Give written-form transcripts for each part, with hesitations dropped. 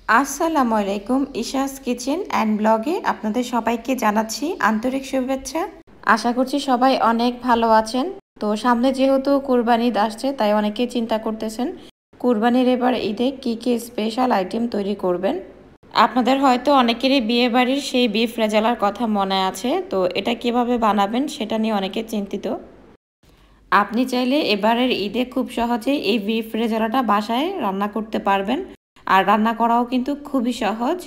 আসসালামু আলাইকুম, Isha's kitchen and ব্লগে আপনাদের সবাইকে জানাচ্ছি আন্তরিক শুভেচ্ছা। আশা করছি সবাই অনেক ভালো আছেন। তো সামনে যেহেতু কুরবানি ঈদ আসছে, তাই অনেকেই চিন্তা করতেছেন কুরবানির এবার ঈদে কী কী স্পেশাল আইটেম তৈরি করবেন। আপনাদের হয়তো অনেকেরই বিয়ে বাড়ির সেই বিফ রেজালার কথা মনে আছে। তো এটা কিভাবে বানাবেন সেটা নিয়ে অনেকে চিন্তিত। আপনি চাইলে এবারের ঈদে খুব সহজেই এই বিফ রেজালাটা বাসায় রান্না করতে পারবেন। আর রান্না করাও কিন্তু খুবই সহজ।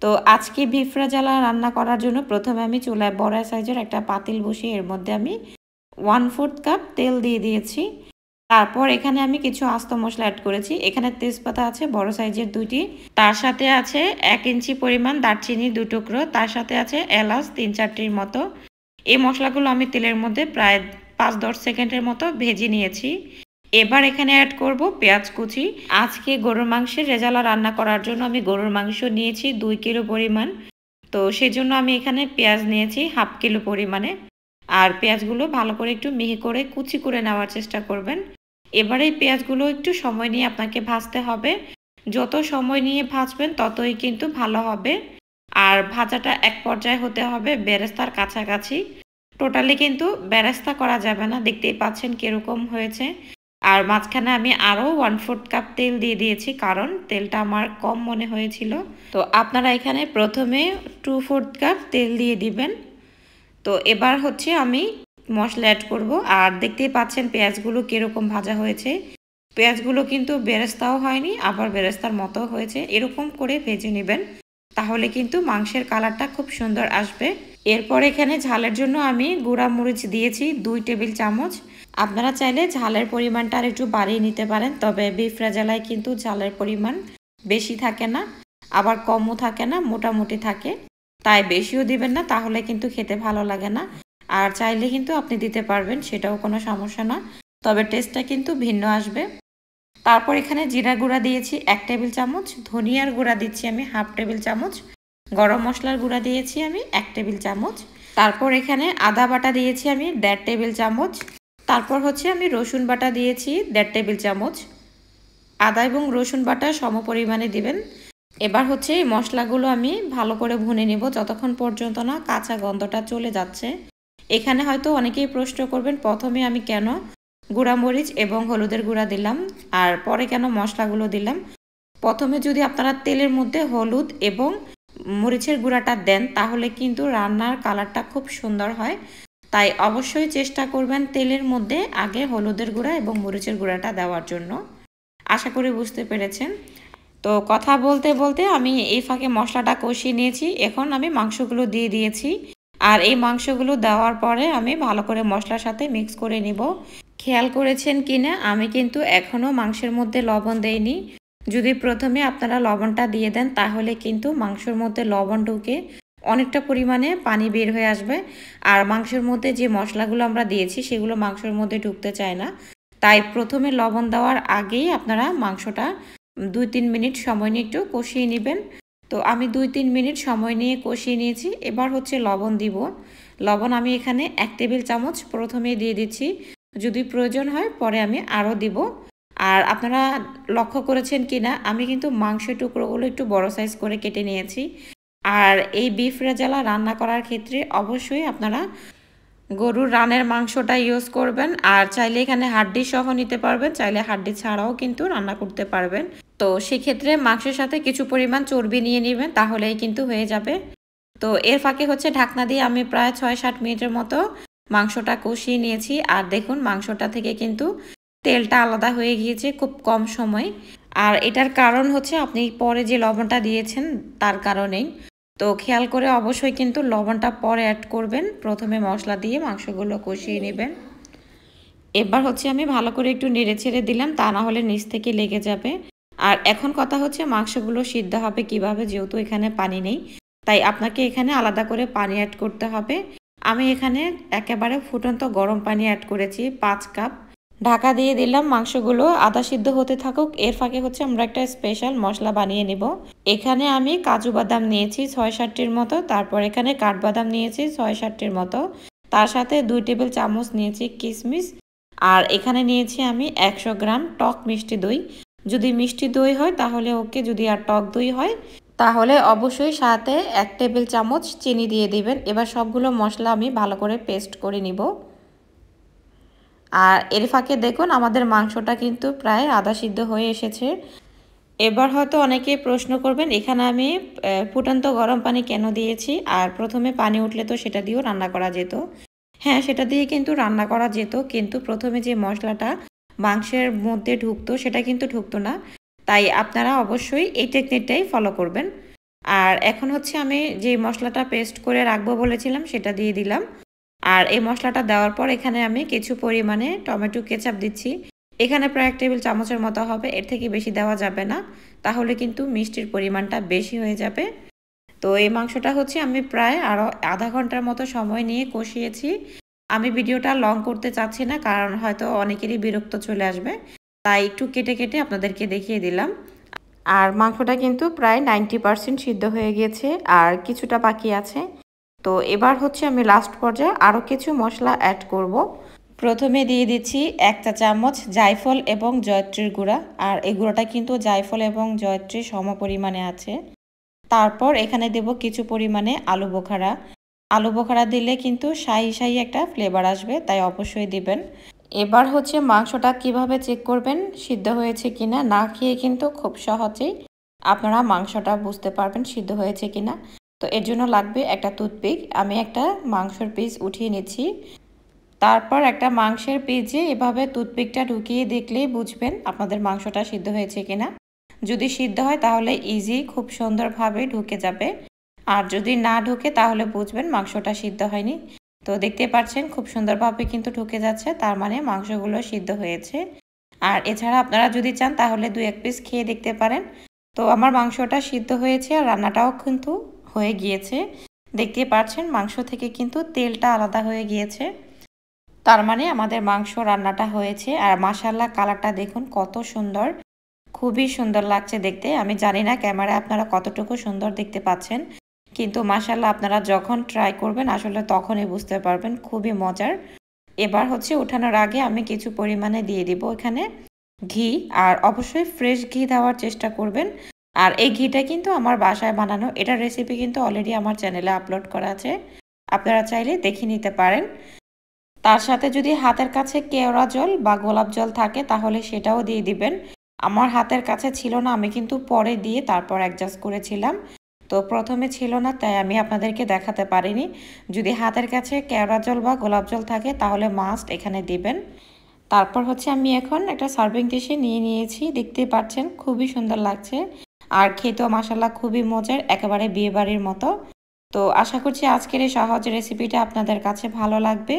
তো আজকে বিফ রেজালা রান্না করার জন্য প্রথমে আমি চুলায় বড় সাইজের একটা পাতিল বসিয়ে এর মধ্যে আমি 1/4 কাপ তেল দিয়ে দিয়েছি। তারপর এখানে আমি কিছু আস্ত মশলা অ্যাড করেছি। এখানে তেজপাতা আছে বড় সাইজের 2টি, তার সাথে আছে 1 ইঞ্চি পরিমাণ দারচিনি 2 টুকরো, তার সাথে আছে এলাচ 3-4টির মতো। এই মশলাগুলো আমি তেলের মধ্যে প্রায় 5-10 সেকেন্ডের মতো ভেজে নিয়েছি। এবার এখানে অ্যাড করব পেঁয়াজ কুচি। আজকে গরুর মাংসের রেজালা রান্না করার জন্য আমি গরুর মাংস নিয়েছি 2 কিলো পরিমাণ। তো সেজন্য আমি এখানে পেঁয়াজ নিয়েছি 1/2 কিলো পরিমাণে। আর পেঁয়াজগুলো ভালো করে একটু মিহি করে কুচি করে নেওয়ার চেষ্টা করবেন। এবার এই পেঁয়াজগুলো একটু সময় নিয়ে আপনাকে ভাজতে হবে। যত সময় নিয়ে ভাজবেন ততই কিন্তু ভালো হবে। আর ভাজাটা এক পর্যায়ে হতে হবে বেরেস্তার কাছাকাছি। টোটালি কিন্তু বেরেস্তা করা যাবে না, দেখতেই পাচ্ছেন কীরকম হয়েছে। আর মাঝখানে আমি আরও 1/4 কাপ তেল দিয়ে দিয়েছি, কারণ তেলটা আমার কম মনে হয়েছিল। তো আপনারা এখানে প্রথমে 2/4 কাপ তেল দিয়ে দিবেন। তো এবার হচ্ছে আমি মশলা অ্যাড করব। আর দেখতেই পাচ্ছেন পেঁয়াজগুলো কীরকম ভাজা হয়েছে। পেঁয়াজগুলো কিন্তু বেরেস্তাও হয়নি, আবার বেরেস্তার মতো হয়েছে। এরকম করে ভেজে নেবেন, তাহলে কিন্তু মাংসের কালারটা খুব সুন্দর আসবে। এরপর এখানে ঝালের জন্য আমি গুঁড়া মরিচ দিয়েছি 2 টেবিল চামচ। আপনারা চাইলে ঝালের পরিমাণটা আর একটু বাড়িয়ে নিতে পারেন, তবে বিফ রেজালায় কিন্তু ঝালের পরিমাণ বেশি থাকে না, আবার কমও থাকে না, মোটামুটি থাকে। তাই বেশিও দিবেন না, তাহলে কিন্তু খেতে ভালো লাগে না। আর চাইলে কিন্তু আপনি দিতে পারবেন, সেটাও কোনো সমস্যা না, তবে টেস্টটা কিন্তু ভিন্ন আসবে। তারপর এখানে জিরা গুঁড়া দিয়েছি 1 টেবিল চামচ, ধনিয়ার গুঁড়া দিচ্ছি আমি 1/2 টেবিল চামচ, গরম মশলার গুঁড়া দিয়েছি আমি 1 টেবিল চামচ। তারপর এখানে আদা বাটা দিয়েছি আমি 1.5 টেবিল চামচ। তারপর হচ্ছে আমি রসুন বাটা দিয়েছি 1.5 টেবিল চামচ। আদা এবং রসুন বাটা সম পরিমাণে দিবেন। এবার হচ্ছে এই মশলাগুলো আমি ভালো করে ভুনে নেব যতক্ষণ পর্যন্ত না কাঁচা গন্ধটা চলে যাচ্ছে। এখানে হয়তো অনেকেই প্রশ্ন করবেন প্রথমে আমি কেন গুঁড়ামরিচ এবং হলুদের গুঁড়া দিলাম আর পরে কেন মশলাগুলো দিলাম। প্রথমে যদি আপনারা তেলের মধ্যে হলুদ এবং মরিচের গুঁড়াটা দেন, তাহলে কিন্তু রান্নার কালারটা খুব সুন্দর হয়। তাই অবশ্যই চেষ্টা করবেন তেলের মধ্যে আগে হলুদের গুঁড়া এবং মরিচের গুঁড়াটা দেওয়ার জন্য। আশা করি বুঝতে পেরেছেন। তো কথা বলতে বলতে আমি এই ফাঁকে মশলাটা কষিয়ে নিয়েছি। এখন আমি মাংসগুলো দিয়ে দিয়েছি। আর এই মাংসগুলো দেওয়ার পরে আমি ভালো করে মশলার সাথে মিক্স করে নিব। খেয়াল করেছেন কিনা, আমি কিন্তু এখনও মাংসের মধ্যে লবণ দেইনি। যদি প্রথমে আপনারা লবণটা দিয়ে দেন, তাহলে কিন্তু মাংসের মধ্যে লবণ ঢুকে অনেকটা পরিমাণে পানি বের হয়ে আসবে। আর মাংসের মধ্যে যে মশলাগুলো আমরা দিয়েছি সেগুলো মাংসের মধ্যে ঢুকতে চায় না। তাই প্রথমে লবণ দেওয়ার আগেই আপনারা মাংসটা 2-3 মিনিট সময় নিয়ে একটু কষিয়ে নেবেন। তো আমি 2-3 মিনিট সময় নিয়ে কষিয়ে নিয়েছি। এবার হচ্ছে লবণ দিব। লবণ আমি এখানে 1 টেবিল চামচ প্রথমে দিয়ে দিচ্ছি, যদি প্রয়োজন হয় পরে আমি আরও দিব। আর আপনারা লক্ষ্য করেছেন কিনা, আমি কিন্তু মাংসের টুকরোগুলো একটু বড় সাইজ করে কেটে নিয়েছি। আর এই বিফ রেজালা রান্না করার ক্ষেত্রে অবশ্যই আপনারা গরুর রানের মাংসটা ইউজ করবেন। আর চাইলে এখানে হাড্ডি সহ নিতে পারবেন, চাইলে হাড্ডি ছাড়াও কিন্তু রান্না করতে পারবেন। তো সেক্ষেত্রে মাংসের সাথে কিছু পরিমাণ চর্বি নিয়ে নেবেন, তাহলেই কিন্তু হয়ে যাবে। তো এর ফাঁকে হচ্ছে ঢাকনা দিয়ে আমি প্রায় 6-7 মিনিটের মতো মাংসটা কষিয়ে নিয়েছি। আর দেখুন মাংসটা থেকে কিন্তু তেলটা আলাদা হয়ে গিয়েছে খুব কম সময়। আর এটার কারণ হচ্ছে আপনি পরে যে লবণটা দিয়েছেন তার কারণেই। তো খেয়াল করে অবশ্যই কিন্তু লবণটা পরে অ্যাড করবেন, প্রথমে মশলা দিয়ে মাংসগুলো কষিয়ে নেবেন। এবার হচ্ছে আমি ভালো করে একটু নেড়ে ছেড়ে দিলাম, তা না হলে নিচ থেকে লেগে যাবে। আর এখন কথা হচ্ছে মাংসগুলো সিদ্ধ হবে কিভাবে, যেহেতু এখানে পানি নেই, তাই আপনাকে এখানে আলাদা করে পানি অ্যাড করতে হবে। আমি এখানে একেবারে ফুটন্ত গরম পানি অ্যাড করেছি 5 কাপ। ঢাকা দিয়ে দিলাম, মাংসগুলো আধা সিদ্ধ হতে থাকুক। এর ফাঁকে হচ্ছে আমরা একটা স্পেশাল মশলা বানিয়ে নেব। এখানে আমি কাজু বাদাম নিয়েছি 6-7টির মতো, তারপর এখানে কাঠবাদাম নিয়েছি 6-7টির মতো, তার সাথে 2 টেবিল চামচ নিয়েছি কিশমিশ। আর এখানে নিয়েছি আমি 100 গ্রাম টক মিষ্টি দই। যদি মিষ্টি দই হয় তাহলে ওকে, যদি আর টক দই হয় তাহলে অবশ্যই সাথে 1 টেবিল চামচ চিনি দিয়ে দিবেন। এবার সবগুলো মশলা আমি ভালো করে পেস্ট করে নিব। আর এর ফাঁকে দেখুন আমাদের মাংসটা কিন্তু প্রায় আধা সিদ্ধ হয়ে এসেছে। এবার হয়তো অনেকেই প্রশ্ন করবেন এখানে আমি ফুটন্ত গরম পানি কেন দিয়েছি, আর প্রথমে পানি উঠলে তো সেটা দিয়েও রান্না করা যেত। হ্যাঁ, সেটা দিয়ে কিন্তু রান্না করা যেত, কিন্তু প্রথমে যে মশলাটা মাংসের মধ্যে ঢুকতো সেটা কিন্তু ঢুকতো না। তাই আপনারা অবশ্যই এই টেকনিকটাই ফলো করবেন। আর এখন হচ্ছে আমি যে মশলাটা পেস্ট করে রাখবো বলেছিলাম সেটা দিয়ে দিলাম। আর এই মশলাটা দেওয়ার পর এখানে আমি কিছু পরিমাণে টমেটো কেচাপ দিচ্ছি। এখানে প্রায় 1 টেবিল চামচের মতো হবে, এর থেকে বেশি দেওয়া যাবে না, তাহলে কিন্তু মিষ্টির পরিমাণটা বেশি হয়ে যাবে। তো এই মাংসটা হচ্ছে আমি প্রায় আরও আধা ঘন্টার মতো সময় নিয়ে কষিয়েছি। আমি ভিডিওটা লং করতে চাচ্ছি না, কারণ হয়তো অনেকেরই বিরক্ত চলে আসবে, তাই একটু কেটে কেটে আপনাদেরকে দেখিয়ে দিলাম। আর মাংসটা কিন্তু প্রায় 90% সিদ্ধ হয়ে গিয়েছে, আর কিছুটা বাকি আছে। তো এবার হচ্ছে আমি লাস্ট পর্যায়ে আরও কিছু মশলা অ্যাড করব। প্রথমে দিয়ে দিচ্ছি 1 চা চামচ জায়ফল এবং জয়ত্রীর গুঁড়া, আর এই গুঁড়োটা কিন্তু জায়ফল এবং জয়ত্রীর সম পরিমাণে আছে। তারপর এখানে দেব কিছু পরিমাণে আলু বোখারা। আলু বোখারা দিলে কিন্তু শাহি শাহি একটা ফ্লেভার আসবে, তাই অবশ্যই দিবেন। এবার হচ্ছে মাংসটা কিভাবে চেক করবেন সিদ্ধ হয়েছে কিনা, না খেয়ে কিন্তু খুব সহজেই আপনারা মাংসটা বুঝতে পারবেন সিদ্ধ হয়েছে কিনা। তো এর জন্য লাগবে একটা টুথপিক। আমি একটা মাংসের পিস উঠিয়ে নিচ্ছি। তারপর একটা মাংসের পিসে এভাবে টুথপিকটা ঢুকিয়ে দেখলেই বুঝবেন আপনাদের মাংসটা সিদ্ধ হয়েছে কিনা। যদি সিদ্ধ হয় তাহলে ইজি খুব সুন্দরভাবে ঢুকে যাবে, আর যদি না ঢুকে তাহলে বুঝবেন মাংসটা সিদ্ধ হয়নি। তো দেখতে পাচ্ছেন খুব সুন্দরভাবে কিন্তু ঢুকে যাচ্ছে, তার মানে মাংসগুলো সিদ্ধ হয়েছে। আর এছাড়া আপনারা যদি চান তাহলে 2-1 পিস খেয়ে দেখতে পারেন। তো আমার মাংসটা সিদ্ধ হয়েছে আর রান্নাটাও কিন্তু হয়ে গিয়েছে। দেখতে পাচ্ছেন মাংস থেকে কিন্তু তেলটা আলাদা হয়ে গিয়েছে, তার মানে আমাদের মাংস রান্নাটা হয়েছে। আর মাশাআল্লাহ কালারটা দেখুন কত সুন্দর, খুবই সুন্দর লাগছে দেখতে। আমি জানি না ক্যামেরায় আপনারা কতটুকু সুন্দর দেখতে পাচ্ছেন, কিন্তু মাশাআল্লাহ আপনারা যখন ট্রাই করবেন আসলে তখনই বুঝতে পারবেন, খুবই মজার। এবার হচ্ছে ওঠানোর আগে আমি কিছু পরিমাণে দিয়ে দিব এখানে ঘি, আর অবশ্যই ফ্রেশ ঘি দেওয়ার চেষ্টা করবেন। আর এই ঘিটা কিন্তু আমার বাসায় বানানো, এটার রেসিপি কিন্তু অলরেডি আমার চ্যানেলে আপলোড করা আছে, আপনারা চাইলে দেখে নিতে পারেন। তার সাথে যদি হাতের কাছে কেওড়া জল বা গোলাপ জল থাকে তাহলে সেটাও দিয়ে দিবেন। আমার হাতের কাছে ছিল না, আমি কিন্তু পরে দিয়ে তারপর অ্যাডজাস্ট করেছিলাম। তো প্রথমে ছিল না, তাই আমি আপনাদেরকে দেখাতে পারিনি। যদি হাতের কাছে কেওড়া জল বা গোলাপ জল থাকে তাহলে মাস্ট এখানে দিবেন। তারপর হচ্ছে আমি এখন একটা সার্ভিং ডিশে নিয়ে নিয়েছি, দেখতেই পাচ্ছেন খুবই সুন্দর লাগছে। আর খেতেও মাশাআল্লাহ খুবই মজার, একেবারে বিয়েবাড়ির মতো। তো আশা করছি আজকের এই সহজ রেসিপিটা আপনাদের কাছে ভালো লাগবে।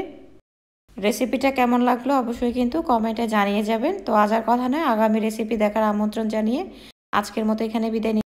রেসিপিটা কেমন লাগলো অবশ্যই কিন্তু কমেন্টে জানিয়ে যাবেন। তো আজ আর কথা নয়, আগামী রেসিপি দেখার আমন্ত্রণ জানিয়ে আজকের মতো এখানে বিদায়।